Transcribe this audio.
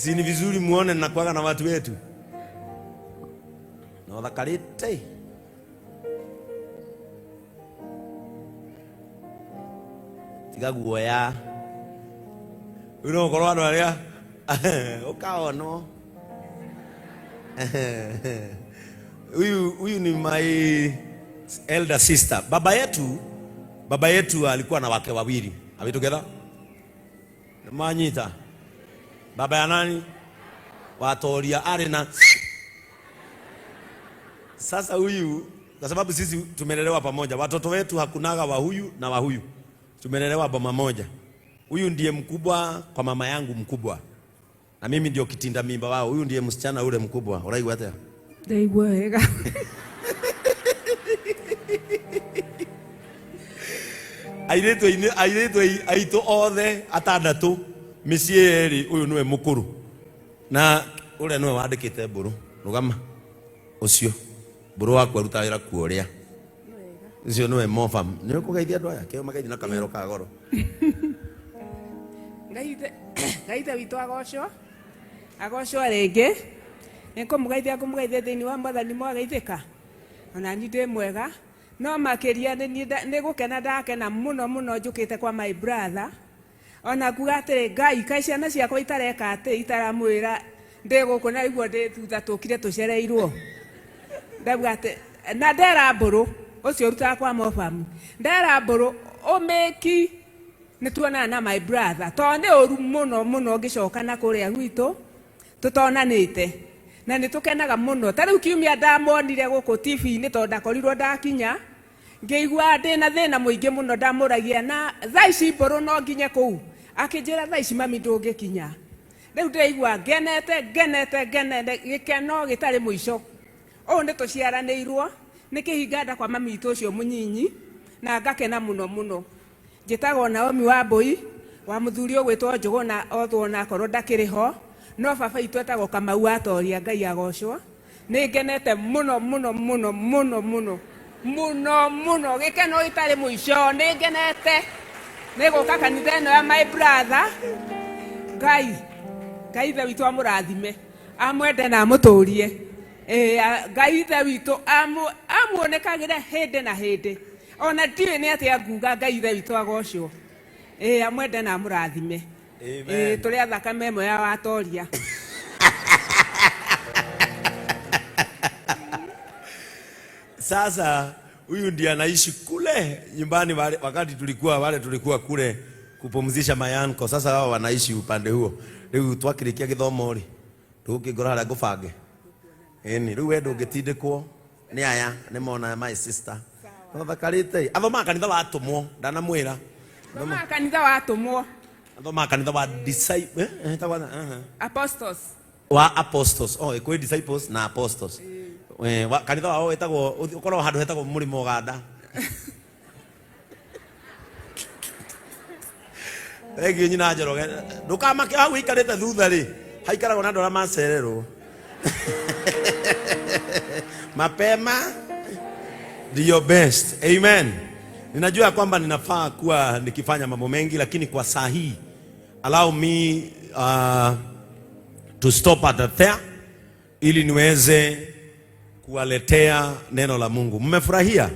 Si ni vizuri muone ninakuaga na watu wetu. Na wadakarite. Tiga guoya. Uno korwa ndo aria. Ukaono. Huyu ni my elder sister. Baba yetu alikuwa na wake wawili. Are we together? Manyita. Baba ya nani? Watoria arena. Sasa huyu, kwa sababu sisi tumelelewa pamoja, watoto wetu hakunaga wa huyu na wa huyu. Tumelelewa boma moja. Huyu ndiye mkubwa kwa mama yangu mkubwa. Na mimi ndio kitinda mimba wao. Huyu ndiye msichana ule mkubwa. Uraigwa atia? Ndaigwa wega. Aito othe atandatu micieri uyu niwe mukuru. Na ule niwe wandikite mburu. Rugama. Ucio. Mburu wakwa ruta wira kuoria. Ucio niwe mofam. Niwe kugeithia andu aya. Keo mageithia na kamero ka goro. Ngaithe witũ agocwo rĩngĩ. Nĩkũmũgeithia thĩinĩ wa Mwathani mwageithĩka. Ona ni ndĩ mwega. No makĩria nĩ gũkena ndakena mũno njũkĩte kwa my brother. Ona kuga atĩrĩ Ngai kaĩ ciana ciakwa itareka atĩ itaramwĩra ndĩ gũkũ na igua ndĩ thutha tũkire tũcereirwo. Ndauga atĩ na ndera mbũrũ ũcio rutaga kwa mofamu. Ndera mbũrũ ũmĩki nĩtuonana na my brother. Tondũ nĩ ũru mũno ngĩcoka na kũrĩa gwitũ tũtonanĩte. Na nĩtũkenaga mũno. Ta rĩu kiumia ndamonire gũkũ TV-inĩ tondũ ndakorirwo ndakinya. Ngĩigua ndĩna thĩna mũingĩ mũno ndamũragia na thaa ici mbũrũ no nginye kũu. Akĩnjĩra thaa ici mami ndũngĩkinya. Rĩu ndĩraigua ngenete gĩkeno gĩtarĩ mũico. Ũũ nĩtũciaranĩirwo nĩ kĩhinga nda kwa mami witũ ũcio mũnyinyi na ngakena mũno. Njĩtagwo Naomi Wambui wa mũthuri ũgwĩtwo Njũgũna othwo na korwo ndakĩrĩ ho. No baba itũ etagwo Kamau Atoria, Ngai agocwo. Nĩ ngenete mũno gĩkeno gĩtarĩ mũico. Nĩ ngenete nĩ gũka kanitha ĩno ya my brother. Ngai ithe witũ amũrathime amwende na amũtũrie. Ngai ithe witũ amuonekagĩre hĩndĩ na hĩndĩ. Ona ndiũĩ nĩ atĩa nguga Ngai ithe witũ agocwo. Amwende na amũrathime. Tũrĩ a thakame ĩmwe ya Watoria. Sasa huyu ndiye anaishi kule nyumbani wakati tulikuwa kule kupumzisha mayanko. Sasa hao wanaishi upande huo. Rĩu twakĩrĩkia gĩthomo ri tũkĩngora harĩa ngũbange. Rĩu we ndũngĩtindĩkwo nĩ aya nĩmona my sister. Thakarĩte athomaga kanitha wa atũmwo ndanamwĩra. Athomaga kanitha wa atũmwo. Athomaga kanitha wa disciples. Apostles. Wa apostles. Kwĩ disciples na apostles. Kanitha wao wetagwo ukorwo handu hetagwo mũrĩmo Ũganda. Egi nyina Njoroge ndukamake hau ikarĩte thutha rĩ haikaragwo na andũ arĩa macererwo. Mapema do your best. Amen. Ninajua kwamba ninafaa kuwa nikifanya mambo mengi, lakini kwa saa hii allow me to stop at there ili niweze kuwaletea neno la Mungu. Mmefurahia?